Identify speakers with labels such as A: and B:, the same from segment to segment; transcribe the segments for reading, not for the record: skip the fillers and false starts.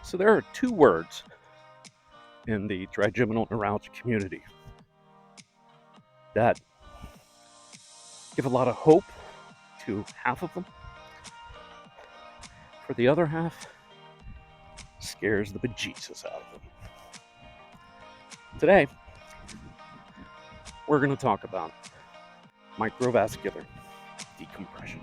A: So there are two words in the trigeminal neuralgia community that give a lot of hope to half of them. For the other half, scares the bejesus out of them. Today, we're going to talk about microvascular decompression.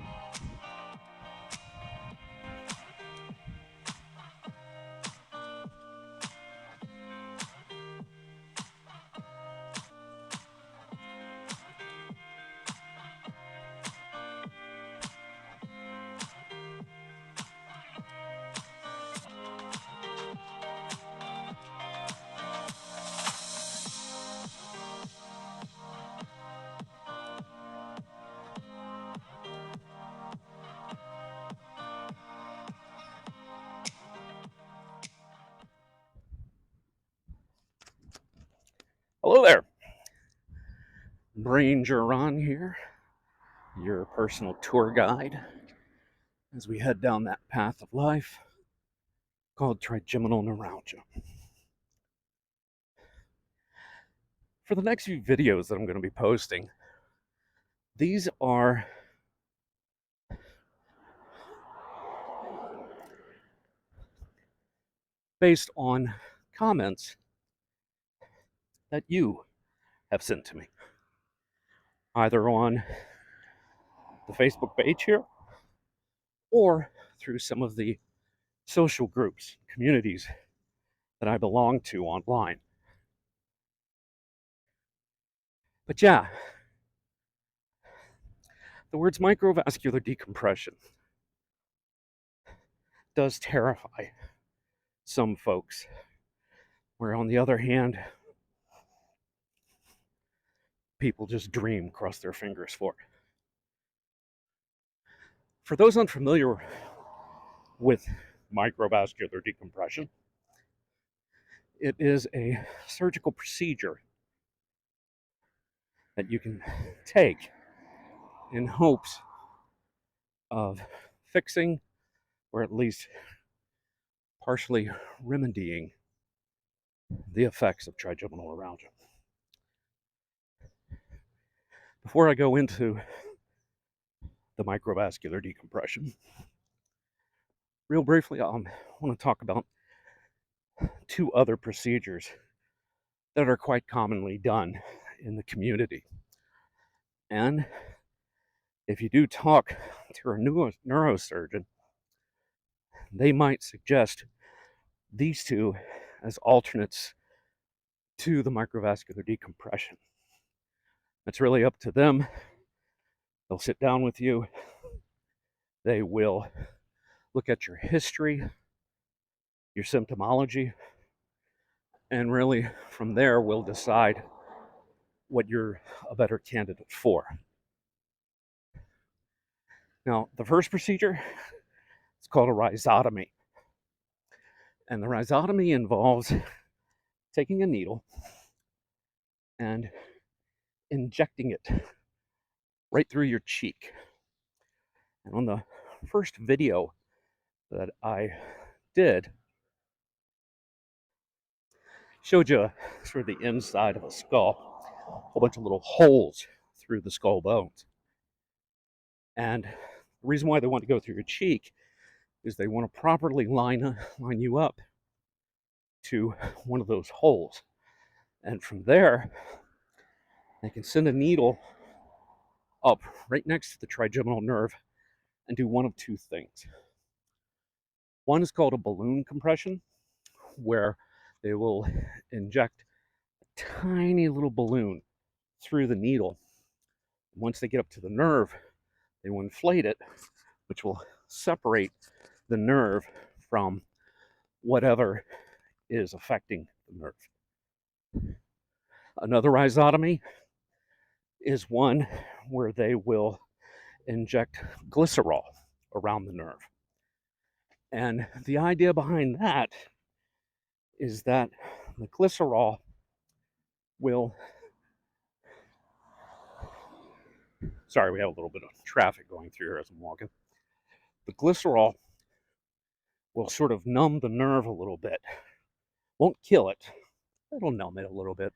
A: Hello there. Brainger Ron here, your personal tour guide as we head down that path of life called trigeminal neuralgia. For the next few videos that I'm going to be posting, these are based on comments that you have sent to me, either on the Facebook page here or through some of the social groups, communities that I belong to online. But yeah, the words microvascular decompression does terrify some folks, where on the other hand, people just dream, cross their fingers for. For those unfamiliar with microvascular decompression, it is a surgical procedure that you can take in hopes of fixing or at least partially remedying the effects of trigeminal neuralgia. Before I go into the microvascular decompression, real briefly, I want to talk about two other procedures that are quite commonly done in the community. And if you do talk to a neurosurgeon, they might suggest these two as alternates to the microvascular decompression. It's really up to them. They'll sit down with you. They will look at your history, your symptomology, and really from there we'll decide what you're a better candidate for. Now, the first procedure, it's called a rhizotomy. And the rhizotomy involves taking a needle and injecting it right through your cheek. And on the first video that I did, showed you sort of the inside of a skull, a whole bunch of little holes through the skull bones. And the reason why they want to go through your cheek is they want to properly line you up to one of those holes. And from there, they can send a needle up right next to the trigeminal nerve and do one of two things. One is called a balloon compression, where they will inject a tiny little balloon through the needle. Once they get up to the nerve, they will inflate it, which will separate the nerve from whatever is affecting the nerve. Another rhizotomy is one where they will inject glycerol around the nerve. And the idea behind that is that the glycerol will, sorry, we have a little bit of traffic going through here as I'm walking. The glycerol will sort of numb the nerve a little bit. Won't kill it. It'll numb it a little bit.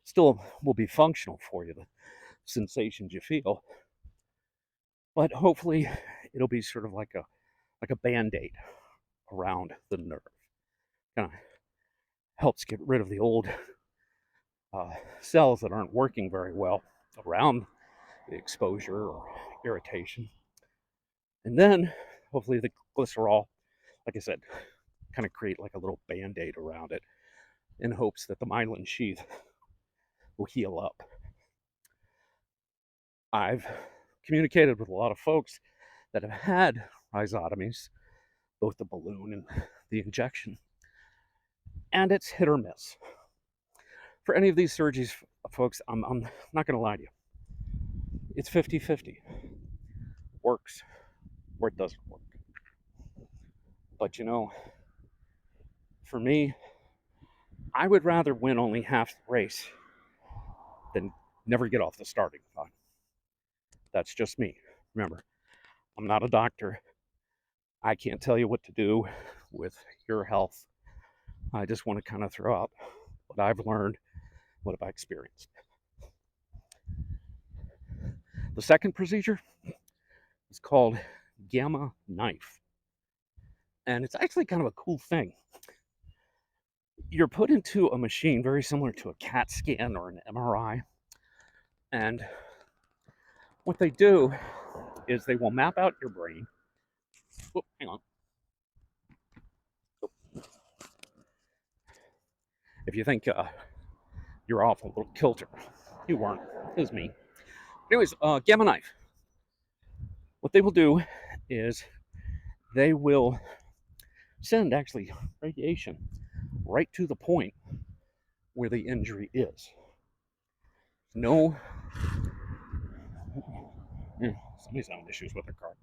A: Still will be functional for you, the sensations you feel. But hopefully it'll be sort of like a Band-Aid around the nerve. Kind of helps get rid of the old cells that aren't working very well around the exposure or irritation. And then hopefully the glycerol, like I said, kind of create like a little Band-Aid around it in hopes that the myelin sheath will heal up. I've communicated with a lot of folks that have had rhizotomies, both the balloon and the injection, and it's hit or miss. For any of these surgeries, folks, I'm not going to lie to you. It's 50-50. Works or it doesn't work. But you know, for me, I would rather win only half the race than never get off the starting line. That's just me. Remember, I'm not a doctor. I can't tell you what to do with your health. I just want to kind of throw out what I've learned, what have I experienced. The second procedure is called gamma knife. And it's actually kind of a cool thing. You're put into a machine very similar to a CAT scan or an MRI. And what they do is they will map out your brain. Oh, hang on. If you think you're off a little kilter, you weren't. It was me. Anyways, gamma knife. What they will do is they will send actually radiation right to the point where the injury is. No, somebody's having issues with their car.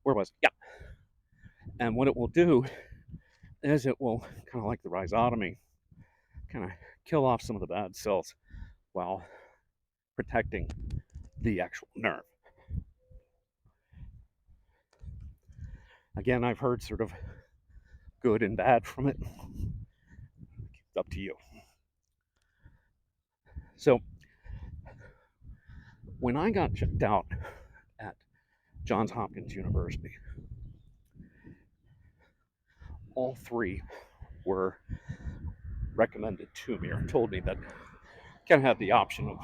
A: Where was it? Yeah. And what it will do is it will kind of like the rhizotomy, kind of kill off some of the bad cells while protecting the actual nerve. Again, I've heard sort of good and bad from it. It's up to you. So when I got checked out at Johns Hopkins University, all three were recommended to me or told me that I kind of had the option of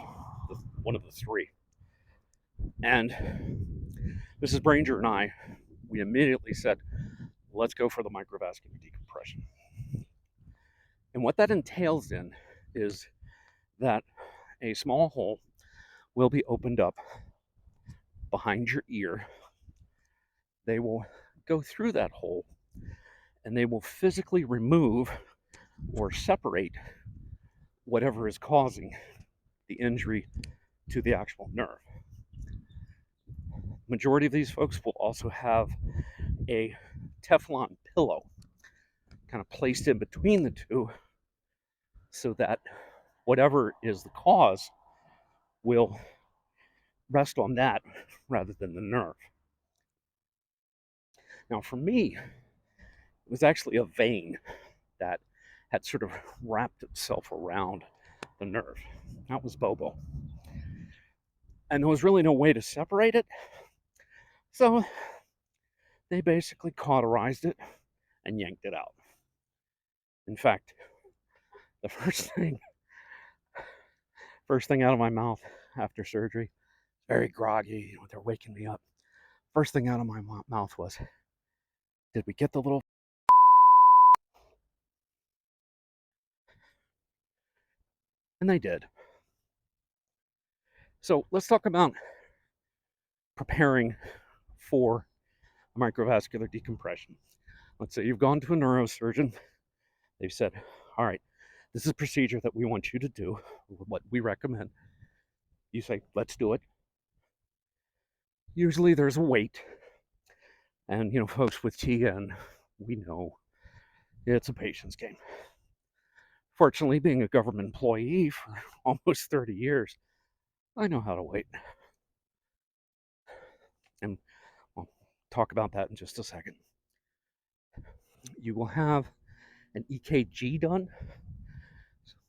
A: one of the three. And Mrs. Brainger and I, we immediately said, let's go for the microvascular decompression. And what that entails in is that a small hole will be opened up behind your ear. They will go through that hole and they will physically remove or separate whatever is causing the injury to the actual nerve. Majority of these folks will also have a Teflon pillow kind of placed in between the two so that whatever is the cause will rest on that rather than the nerve. Now for me, it was actually a vein that had sort of wrapped itself around the nerve. That was Bobo. And there was really no way to separate it. So they basically cauterized it and yanked it out. In fact, the first thing out of my mouth after surgery, very groggy, they're waking me up. First thing out of my mouth was, did we get the little? And they did. So let's talk about preparing for a microvascular decompression. Let's say you've gone to a neurosurgeon. They've said, all right, this is a procedure that we want you to do, what we recommend. You say, let's do it. Usually there's a wait. And, folks with TN, we know it's a patience game. Fortunately, being a government employee for almost 30 years, I know how to wait. And talk about that in just a second. You will have an EKG done.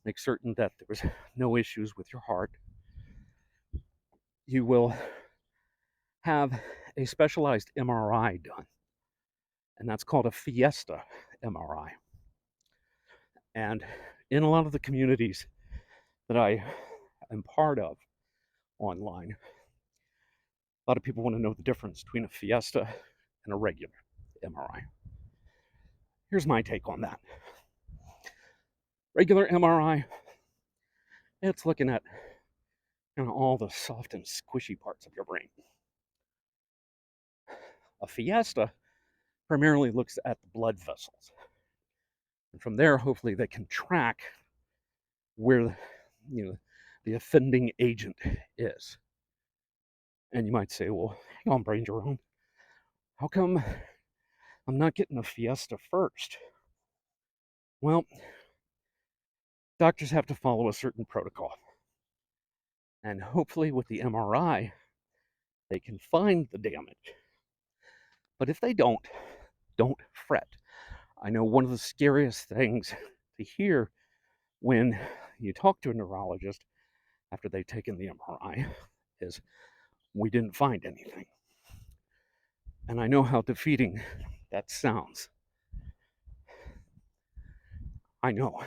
A: Make certain that there was no issues with your heart. You will have a specialized MRI done, and that's called a Fiesta MRI. And in a lot of the communities that I am part of online, a lot of people want to know the difference between a Fiesta and a regular MRI. Here's my take on that. Regular MRI, it's looking at all the soft and squishy parts of your brain. A Fiesta primarily looks at the blood vessels. And from there, hopefully they can track where the offending agent is. And you might say, well, hang on, Brainger Ron, how come I'm not getting a Fiesta first? Well, doctors have to follow a certain protocol. And hopefully with the MRI, they can find the damage. But if they don't fret. I know one of the scariest things to hear when you talk to a neurologist after they've taken the MRI is, we didn't find anything. And I know how defeating that sounds. I know.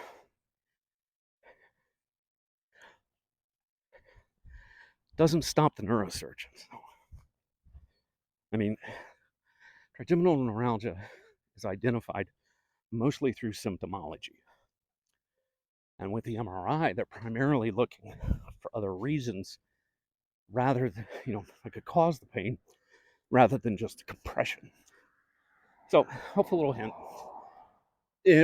A: Doesn't stop the neurosurgeons. I mean, trigeminal neuralgia is identified mostly through symptomology. And with the MRI, they're primarily looking for other reasons rather than, that could cause the pain rather than just the compression. So, helpful little hint.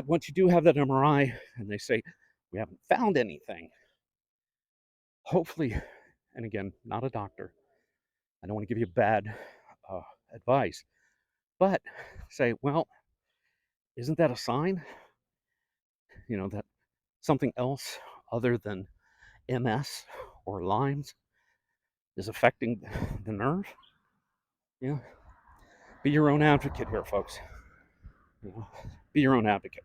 A: Once you do have that MRI and they say, we haven't found anything, hopefully, and again, not a doctor, I don't want to give you bad advice, but say, well, isn't that a sign, that something else other than MS or Lyme's is affecting the nerve? Yeah. Be your own advocate here, folks. Be your own advocate.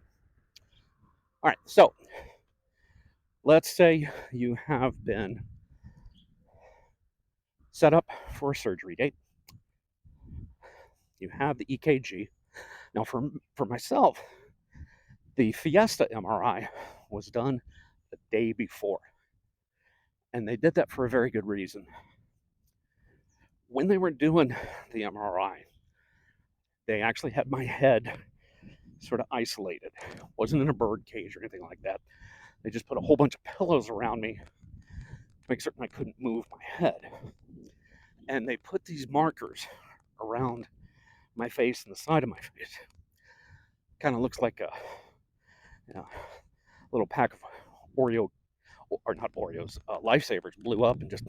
A: All right, so let's say you have been set up for a surgery date. You have the EKG. Now, for myself, the Fiesta MRI was done the day before. And they did that for a very good reason. When they were doing the MRI, they actually had my head sort of isolated. It wasn't in a bird cage or anything like that. They just put a whole bunch of pillows around me to make certain I couldn't move my head. And they put these markers around my face and the side of my face. Kind of looks like a little pack of Oreo, or not Oreos, Lifesavers blew up and just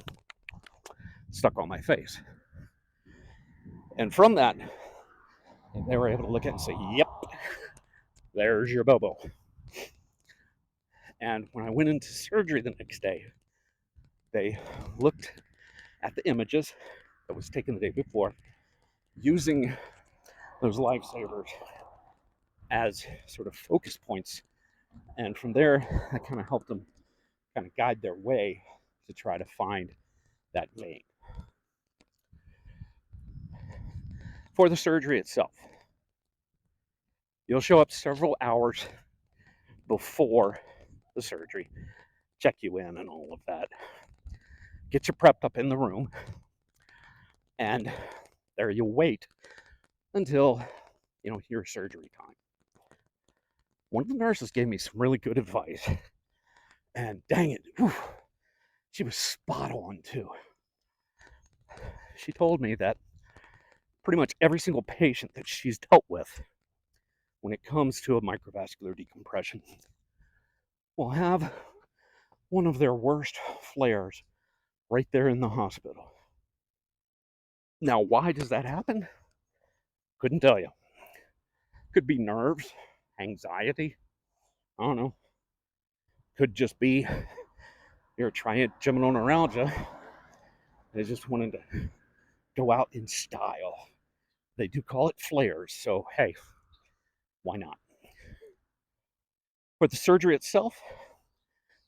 A: stuck on my face. And from that, they were able to look at it and say, yep, there's your Bobo. And when I went into surgery the next day, they looked at the images that was taken the day before, using those Lifesavers as sort of focus points. And from there, I kind of helped them kind of guide their way to try to find that vein. For the surgery itself, you'll show up several hours before the surgery, check you in and all of that, get you prepped up in the room, and there you wait until your surgery time. One of the nurses gave me some really good advice, and dang it, she was spot on too. She told me that pretty much every single patient that she's dealt with when it comes to a microvascular decompression will have one of their worst flares right there in the hospital. Now, why does that happen? Couldn't tell you. Could be nerves, anxiety, I don't know. Could just be your trigeminal neuralgia. They just wanted to go out in style They do call it flares, so hey, why not? For the surgery itself,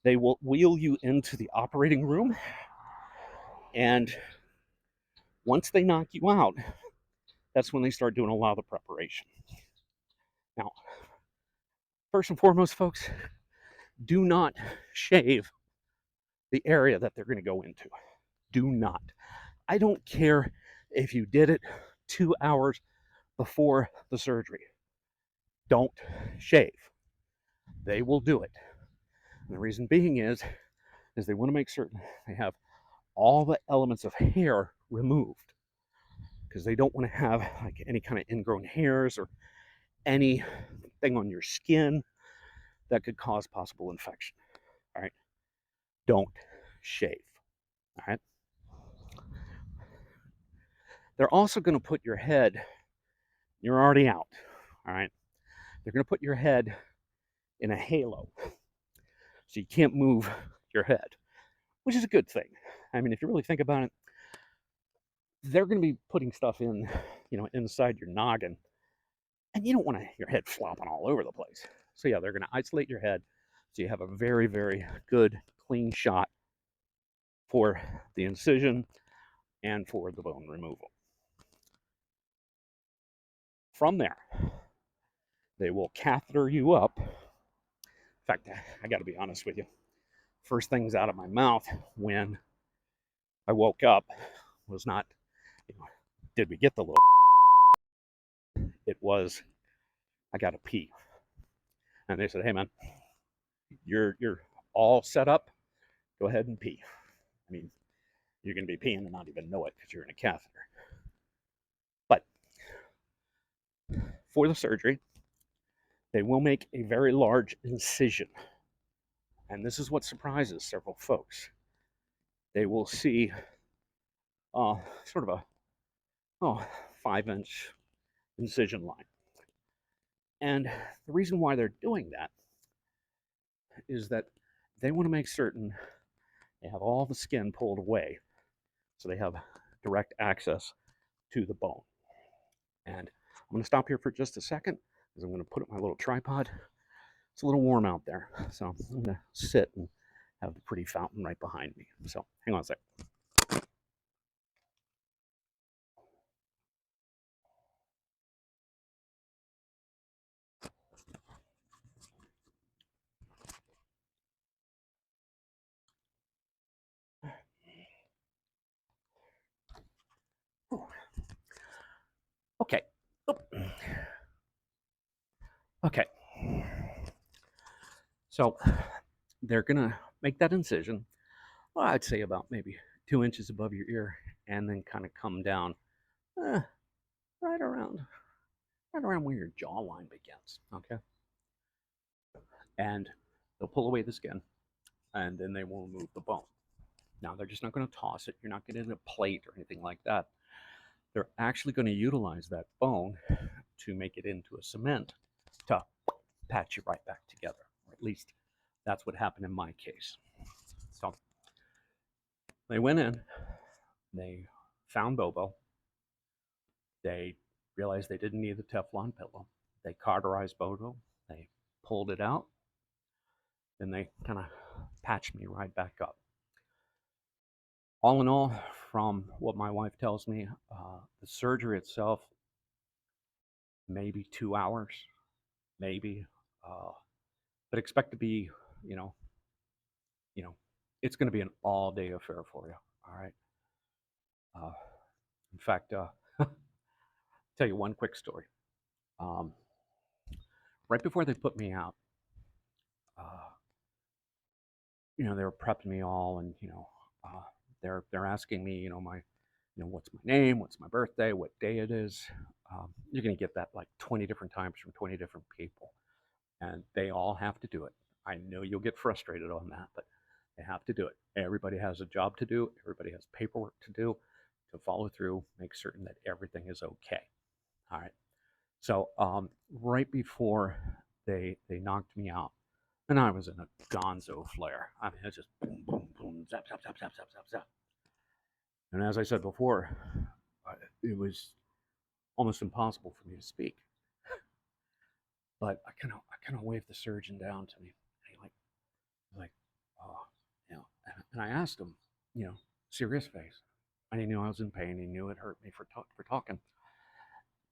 A: they will wheel you into the operating room, and once they knock you out, that's when they start doing a lot of the preparation. Now, first and foremost, folks, do not shave the area that they're going to go into. Do not. I don't care if you did it 2 hours before the surgery. Don't shave. They will do it. And the reason being is they want to make certain they have all the elements of hair removed, because they don't want to have like any kind of ingrown hairs or anything on your skin that could cause possible infection. All right. Don't shave. All right. They're also going to put your head, you're already out. All right. They're going to put your head in a halo, so you can't move your head, which is a good thing. I mean, if you really think about it, they're going to be putting stuff in, inside your noggin, and you don't want your head flopping all over the place. So yeah, they're going to isolate your head so you have a very, very good, clean shot for the incision and for the bone removal. From there, they will catheter you up. In fact, I got to be honest with you. First things out of my mouth when I woke up was not, did we get the little? It was, I got to pee. And they said, hey man, you're all set up. Go ahead and pee. I mean, you're going to be peeing and not even know it because you're in a catheter. But for the surgery, they will make a very large incision. And this is what surprises several folks. They will see sort of a 5-inch incision line. And the reason why they're doing that is that they want to make certain they have all the skin pulled away so they have direct access to the bone. And I'm going to stop here for just a second because I'm going to put up my little tripod. It's a little warm out there, so I'm going to sit and have the pretty fountain right behind me. So hang on a sec. Okay. Okay. So they're going to make that incision, well, I'd say about maybe 2 inches above your ear, and then kind of come down right around where your jawline begins. Okay. And they'll pull away the skin, and then they will remove the bone. Now, they're just not going to toss it. You're not getting a plate or anything like that. They're actually going to utilize that bone to make it into a cement to patch you right back together. Or at least that's what happened in my case. So they went in, they found Bobo, they realized they didn't need the Teflon pillow. They cauterized Bobo, they pulled it out, and they kind of patched me right back up. All in all, from what my wife tells me, the surgery itself, maybe 2 hours, maybe, but expect to be, it's going to be an all-day affair for you. All right. In fact, tell you one quick story. Right before they put me out, they were prepping me all, and they're asking me, what's my name, what's my birthday, what day it is. You're going to get that like 20 different times from 20 different people, and they all have to do it. I know you'll get frustrated on that, but they have to do it. Everybody has a job to do. Everybody has paperwork to do, to follow through, make certain that everything is okay. All right. So right before they knocked me out, and I was in a gonzo flare. I mean, it's just boom, boom, boom, zap, zap, zap, zap, zap, zap, zap. And as I said before, it was almost impossible for me to speak. But I kind of waved the surgeon down to me. And he like, oh, and I asked him, serious face. And he knew I was in pain. He knew it hurt me for talking.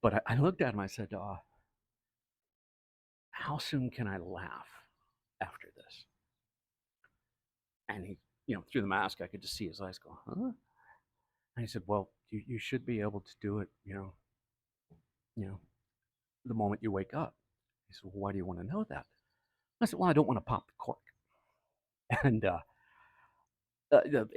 A: But I looked at him. I said, how soon can I laugh after this? And he, through the mask, I could just see his eyes go, huh? And he said, well, you should be able to do it, the moment you wake up. He said, well, why do you want to know that? I said, well, I don't want to pop the cork. And the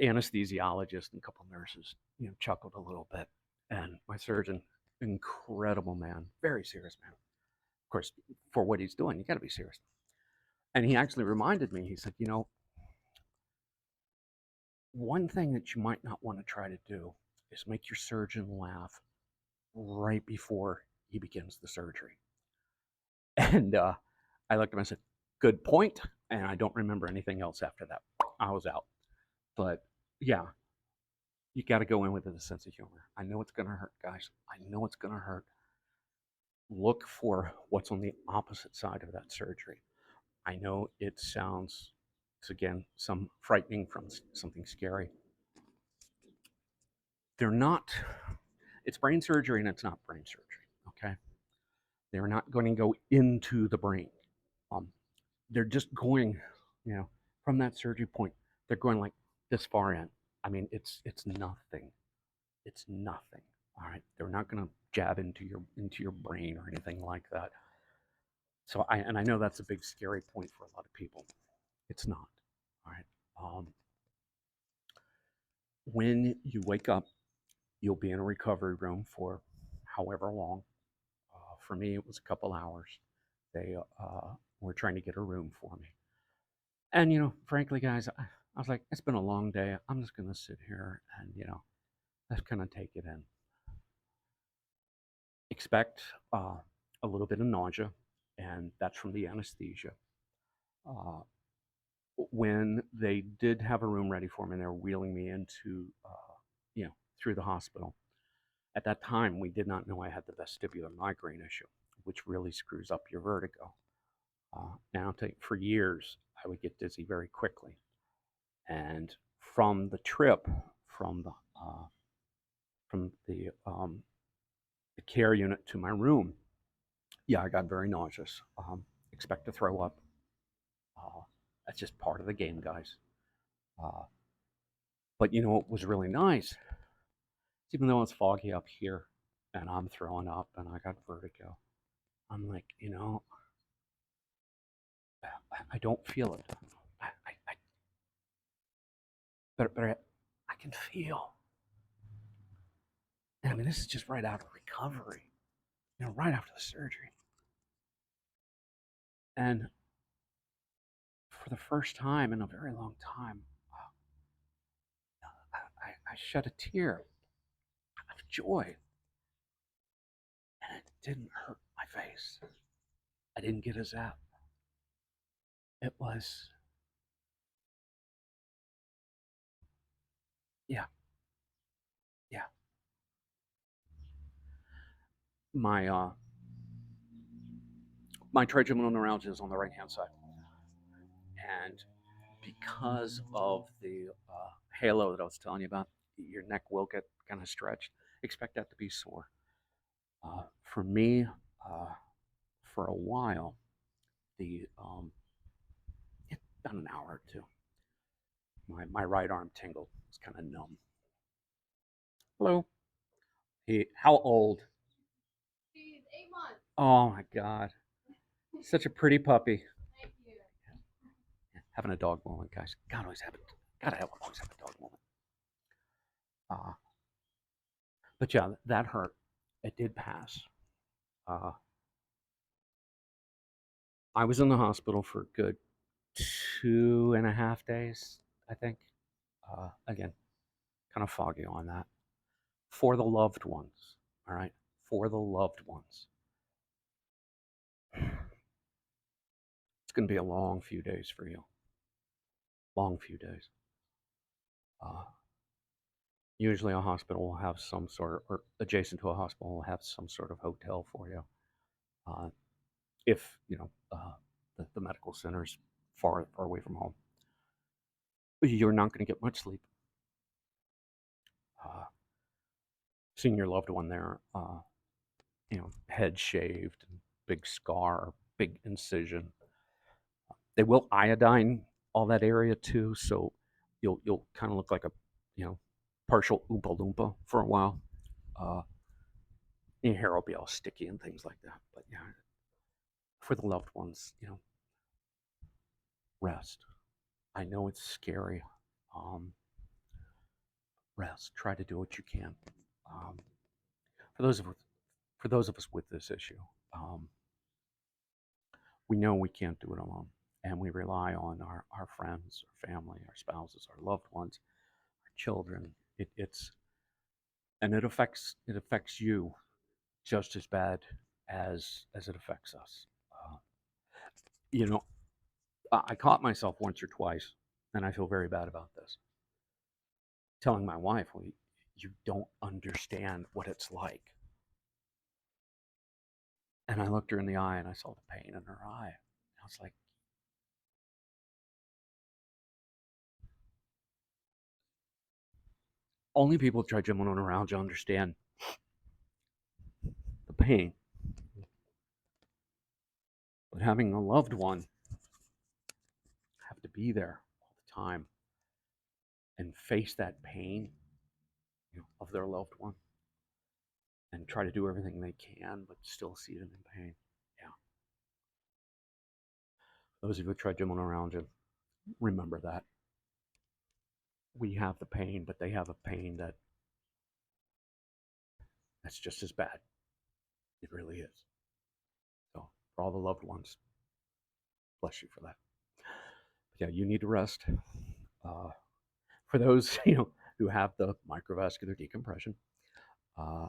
A: anesthesiologist and a couple of nurses, chuckled a little bit. And my surgeon, incredible man, very serious man. Of course, for what he's doing, you got to be serious. And he actually reminded me, he said, one thing that you might not want to try to do is make your surgeon laugh right before he begins the surgery. And I looked at him and said, good point. And I don't remember anything else after that. I was out. But yeah, you got to go in with a sense of humor. I know it's going to hurt, guys. I know it's going to hurt. Look for what's on the opposite side of that surgery. I know it sounds, again, some frightening from something scary. They're not, it's brain surgery and it's not brain surgery, okay? They're not going to go into the brain. They're just going, from that surgery point, they're going like this far in. I mean, it's nothing. It's nothing. All right. They're not going to jab into your brain or anything like that. So I know that's a big scary point for a lot of people. It's not. All right. When you wake up, you'll be in a recovery room for however long. For me, it was a couple hours. They were trying to get a room for me. And, frankly, guys, I was like, it's been a long day. I'm just going to sit here and, let's kind of take it in. Expect a little bit of nausea, and that's from the anesthesia. When they did have a room ready for me, and they were wheeling me into, through the hospital. At that time, we did not know I had the vestibular migraine issue, which really screws up your vertigo. And I'll tell you, for years, I would get dizzy very quickly. And from the trip, from the care unit to my room, yeah, I got very nauseous. Expect to throw up. That's just part of the game, guys. But what was really nice? Even though it's foggy up here and I'm throwing up and I got vertigo, I'm like, I don't feel it. But I can feel. And I mean, this is just right out of recovery, right after the surgery. And for the first time in a very long time, I shed a tear of joy. And it didn't hurt my face. I didn't get a zap. It was, yeah. My my trigeminal neuralgia is on the right hand side, and because of the halo that I was telling you about, your neck will get kind of stretched. Expect that to be sore. For me, for a while, about an hour or two, my right arm tingled. It's kind of numb. Hello. How old?
B: She's 8 months.
A: Oh my God. Such a pretty puppy.
B: Thank you.
A: Yeah, having a dog moment, guys. Gotta always have a dog moment. But yeah, that hurt. It did pass. I was in the hospital for a good 2.5 days, I think. Again, kind of foggy on that. For the loved ones, all right? For the loved ones. It's going to be a long few days for you. Long few days. Usually a hospital will have some sort, or adjacent to a hospital will have some sort of hotel for you. If, the medical center's far away from home, you're not going to get much sleep. Uh, Seeing your loved one there, head shaved, big scar, big incision. They will iodine all that area too, so you'll kind of look like a, partial Oompa Loompa for a while. Uh, your hair will be all sticky and things like that. But yeah, for the loved ones, rest. I know it's scary. Um, Rest. Try to do what you can. Um, for those of us with this issue, we know we can't do it alone, and we rely on our friends, our family, our spouses, our loved ones, our children. It affects you just as bad as it affects us. Uh, you know, I caught myself once or twice, and I feel very bad about this. Telling my wife, well, you don't understand what it's like. And I looked her in the eye and I saw the pain in her eye. I was like, only people with trigeminal neuralgia understand the pain. But having a loved one have to be there all the time and face that pain, of their loved one, and try to do everything they can, but still see them in pain. Yeah. Those of you with trigeminal neuralgia, remember that. We have the pain, but they have a pain that's just as bad. It really is. So, for all the loved ones, bless you for that. But yeah, you need to rest. Uh, for those who have the microvascular decompression, uh,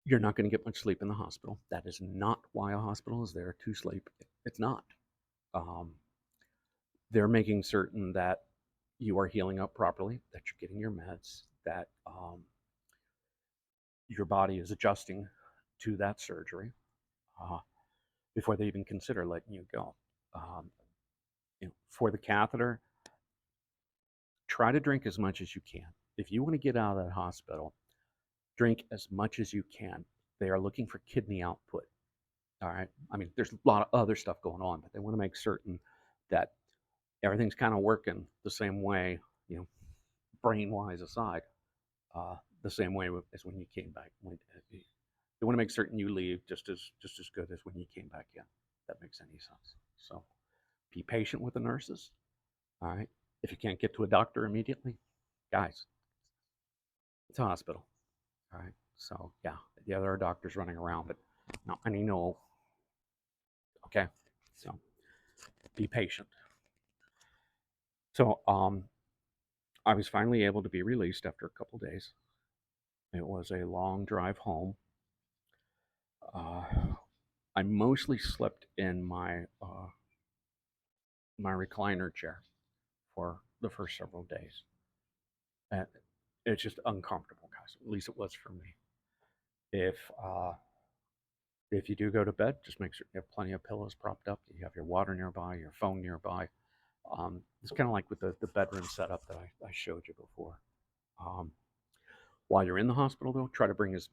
A: you're not going to get much sleep in the hospital. That is not why a hospital is there to sleep. It's not. Um, they're making certain that you are healing up properly, that you're getting your meds, that your body is adjusting to that surgery uh, before they even consider letting you go. Um, for the catheter, try to drink as much as you can. If you want to get out of that hospital, drink as much as you can. They are looking for kidney output. All right. I mean, there's a lot of other stuff going on, but they want to make certain that everything's kind of working the same way, brain wise aside, the same way as when you came back. They want to make certain you leave just as good as when you came back in. If that makes any sense. So be patient with the nurses. All right. If you can't get to a doctor immediately, guys, it's a hospital. All right. So yeah, there are doctors running around, but not many know. Okay. So be patient. So I was finally able to be released after a couple days. It was a long drive home. Uh, I mostly slept in my recliner chair for the first several days. And it's just uncomfortable, guys. At least it was for me. If uh, if you do go to bed, just make sure you have plenty of pillows propped up. You have your water nearby, your phone nearby. It's kind of like with the bedroom setup that I showed you before. Um, while you're in the hospital, though, try to bring as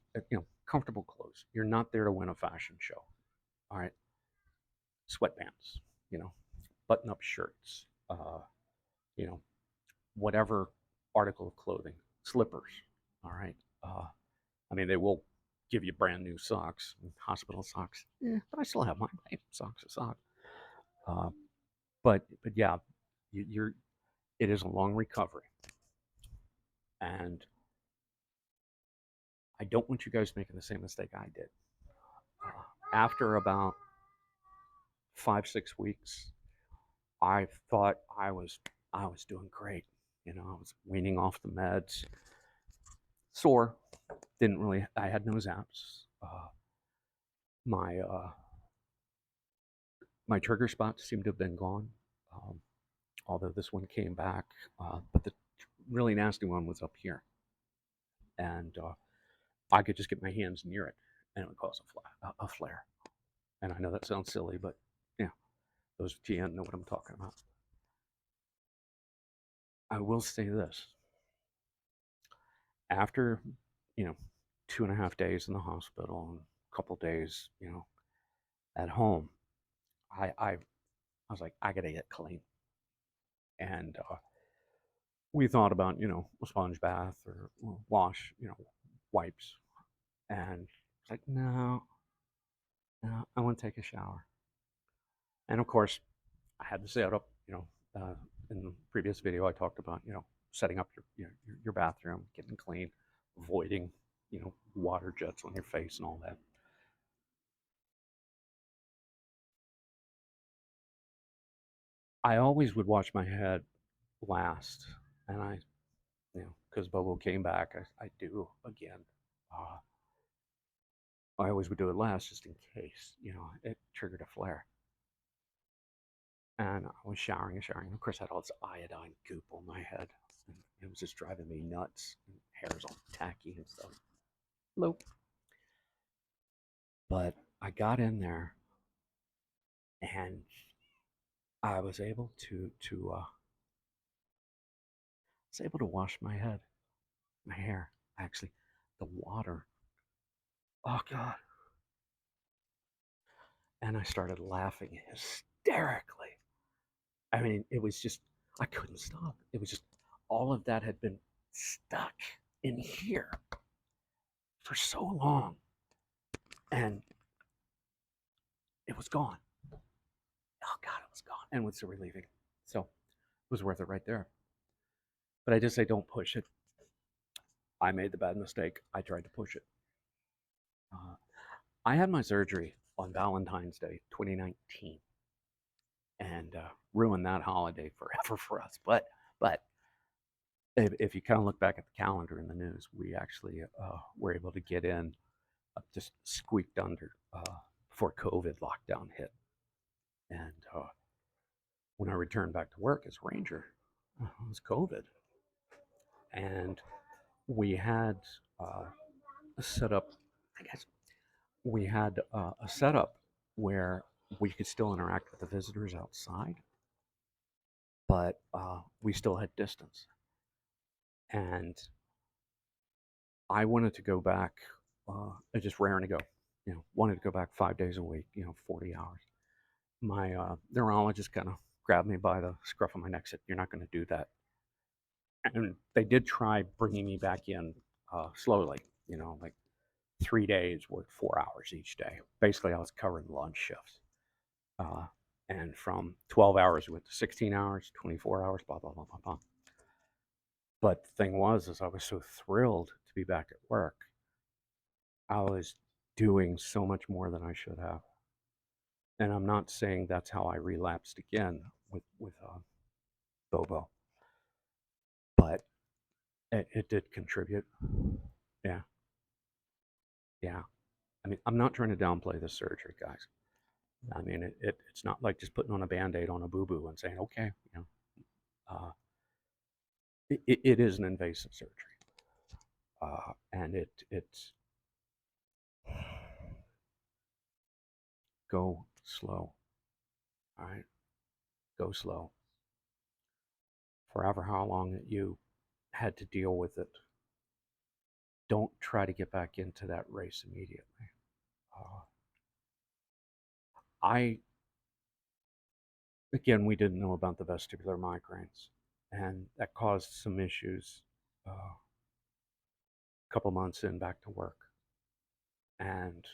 A: comfortable clothes. You're not there to win a fashion show. All right, sweatpants, button-up shirts, you know, whatever article of clothing, slippers. All right. I mean, they will give you brand new socks, hospital socks. Yeah, but I still have mine. Hey, socks are socks. Uh, but yeah, you're. It is a long recovery, and I don't want you guys making the same mistake I did. After about 5-6 weeks, I thought I was doing great. I was weaning off the meds. Sore, didn't really. I had no zaps. My my trigger spots seemed to have been gone, although this one came back. But the really nasty one was up here. and I could just get my hands near it, and it would cause a flare. And I know that sounds silly, but yeah, those of you know what I'm talking about. I will say this: after, 2.5 days in the hospital and a couple days, at home, I was like, I gotta get clean, and we thought about, a sponge bath or wash, wipes, and it's like, no, no, I want to take a shower. And of course, I had to set up, in the previous video, I talked about, setting up your bathroom, getting clean, avoiding, water jets on your face and all that. I always would wash my head last, and because Bobo came back, I do again. Uh, I always would do it last just in case, it triggered a flare. And I was showering and showering. Of course, I had all this iodine goop on my head. And it was just driving me nuts. And hair's all tacky and stuff. Nope. But I got in there, and I was able to wash my head, my hair. Actually, the water. Oh God! And I started laughing hysterically. I mean, it was just, I couldn't stop. It was just, all of that had been stuck in here for so long. And it was gone. Oh God, it was gone. And it was so relieving. So it was worth it right there. But I just say, don't push it. I made the bad mistake. I tried to push it. I had my surgery on Valentine's Day, 2019, and ruined that holiday forever for us. But if you kind of look back at the calendar in the news, we actually were able to get in, just squeaked under before COVID lockdown hit. And when I returned back to work as Ranger, it was COVID. And we had a setup, I guess we had a setup where we could still interact with the visitors outside, but we still had distance. And I wanted to go back, just raring to go, wanted to go back 5 days a week, 40 hours. My neurologist kind of grabbed me by the scruff of my neck, said, "You're not going to do that." And they did try bringing me back in slowly, like 3 days, worked 4 hours each day. Basically, I was covering lunch shifts. And from 12 hours, we went to 16 hours, 24 hours, blah, blah, blah, blah, blah. But the thing was, is I was so thrilled to be back at work. I was doing so much more than I should have. And I'm not saying that's how I relapsed again with Bobo, but it did contribute. Yeah. Yeah. I mean, I'm not trying to downplay this surgery, guys. I mean, it's not like just putting on a Band-Aid on a boo-boo and saying, okay, it is an invasive surgery. And it's go slow. All right. Go slow. Forever how long that you had to deal with it. Don't try to get back into that race immediately. Again, we didn't know about the vestibular migraines, and that caused some issues a couple months in back to work. And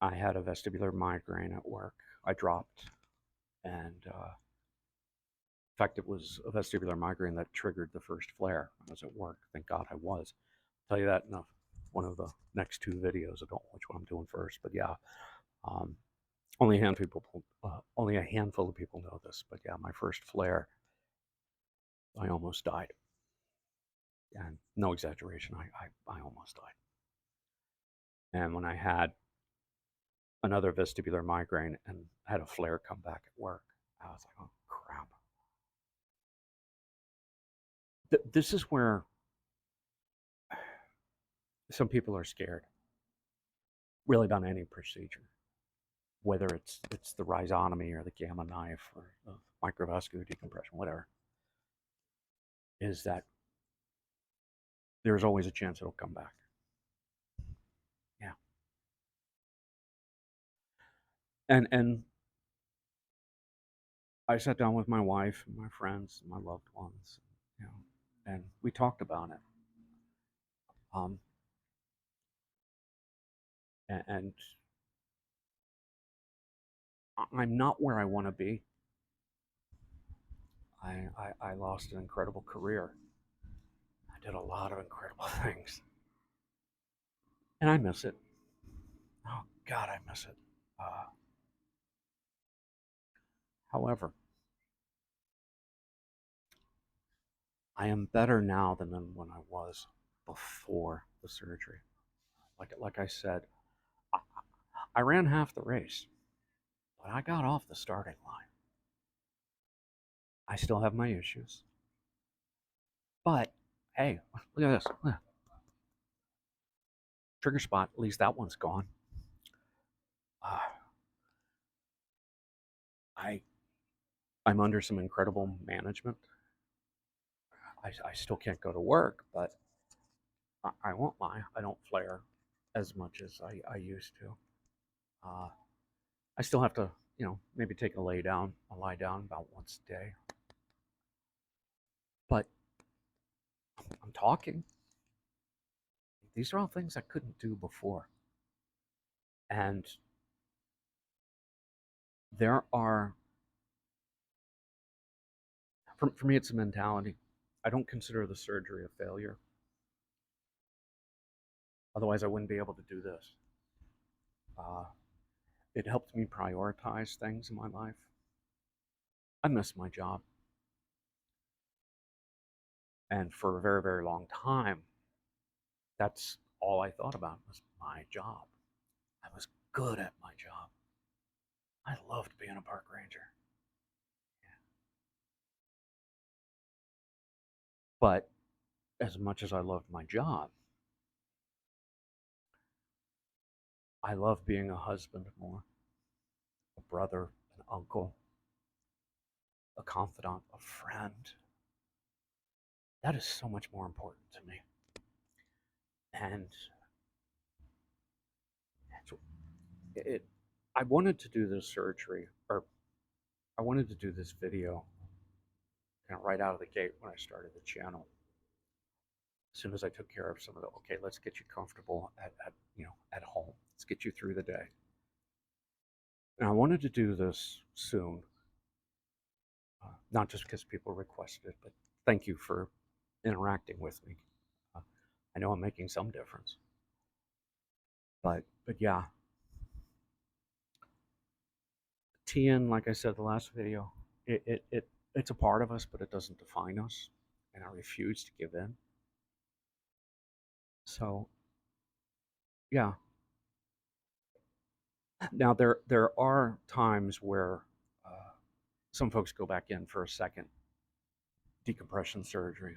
A: I had a vestibular migraine at work. I dropped, and in fact, it was a vestibular migraine that triggered the first flare. I was at work. Thank God I was. I'll tell you that in one of the next two videos. I don't know which one I'm doing first, but yeah. Only a handful of people know this, but yeah, my first flare, I almost died. And no exaggeration, I almost died. And when I had another vestibular migraine and had a flare come back at work, I was like, oh crap. This is where some people are scared, really, about any procedure, whether it's the rhizotomy or the gamma knife or the microvascular decompression, whatever, is that there's always a chance it'll come back. Yeah. And I sat down with my wife and my friends and my loved ones, you know, and we talked about it. And I'm not where I want to be. I lost an incredible career. I did a lot of incredible things. And I miss it. Oh, God, I miss it. However, I am better now than when I was before the surgery. Like I said, I ran half the race, but I got off the starting line. I still have my issues. But, hey, look at this. Look. Trigger spot, at least that one's gone. Uh, I'm under some incredible management. I still can't go to work, but I won't lie. I don't flare as much as I used to. I still have to, maybe take a lie down about once a day. But I'm talking. These are all things I couldn't do before. And there are, for me, it's a mentality. I don't consider the surgery a failure. Otherwise, I wouldn't be able to do this. It helped me prioritize things in my life. I miss my job. And for a very, very long time, that's all I thought about was my job. I was good at my job. I loved being a park ranger. Yeah. But as much as I loved my job, I love being a husband more, a brother, an uncle, a confidant, a friend. That is so much more important to me. And I wanted to do this surgery, or I wanted to do this video right out of the gate when I started the channel. As soon as I took care of some of the, okay, let's get you comfortable at home. Let's get you through the day. And I wanted to do this soon, not just because people requested it, but thank you for interacting with me. I know I'm making some difference. But yeah, TN, like I said the last video, it's a part of us, but it doesn't define us, and I refuse to give in. So yeah. Now there are times where some folks go back in for a second decompression surgery,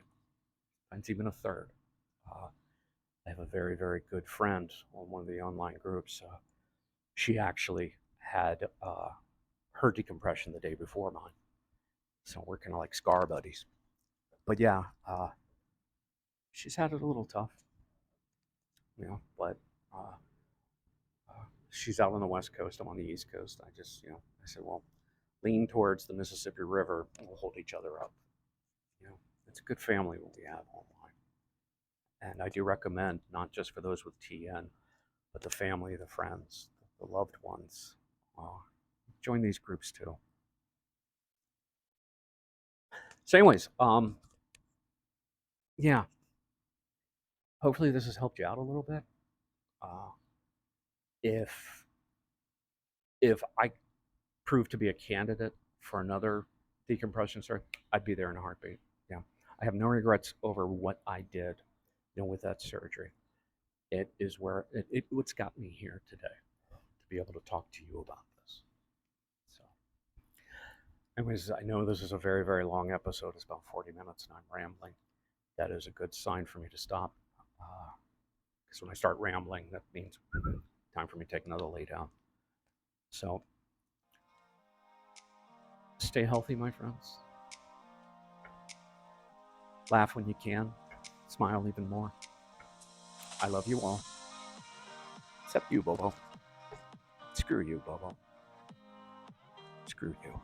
A: and it's even a third. I have a very, very good friend on one of the online groups. She actually had her decompression the day before mine. So we're kind of like scar buddies. But yeah, she's had it a little tough, but she's out on the West Coast. I'm on the East Coast. I said, well, lean towards the Mississippi River and we'll hold each other up. It's a good family what we have online. And I do recommend, not just for those with TN, but the family, the friends, the loved ones, join these groups too. So anyways, yeah, hopefully this has helped you out a little bit. If I prove to be a candidate for another decompression surgery, I'd be there in a heartbeat. Yeah, I have no regrets over what I did, with that surgery. It is what's got me here today to be able to talk to you about this. So, anyways, I know this is a very, very long episode. It's about 40 minutes, and I'm rambling. That is a good sign for me to stop, because Because when I start rambling, that means time for me to take another lay down. So stay healthy, my friends. Laugh when you can. Smile even more. I love you all. Except you, Bobo. Screw you, Bobo. Screw you.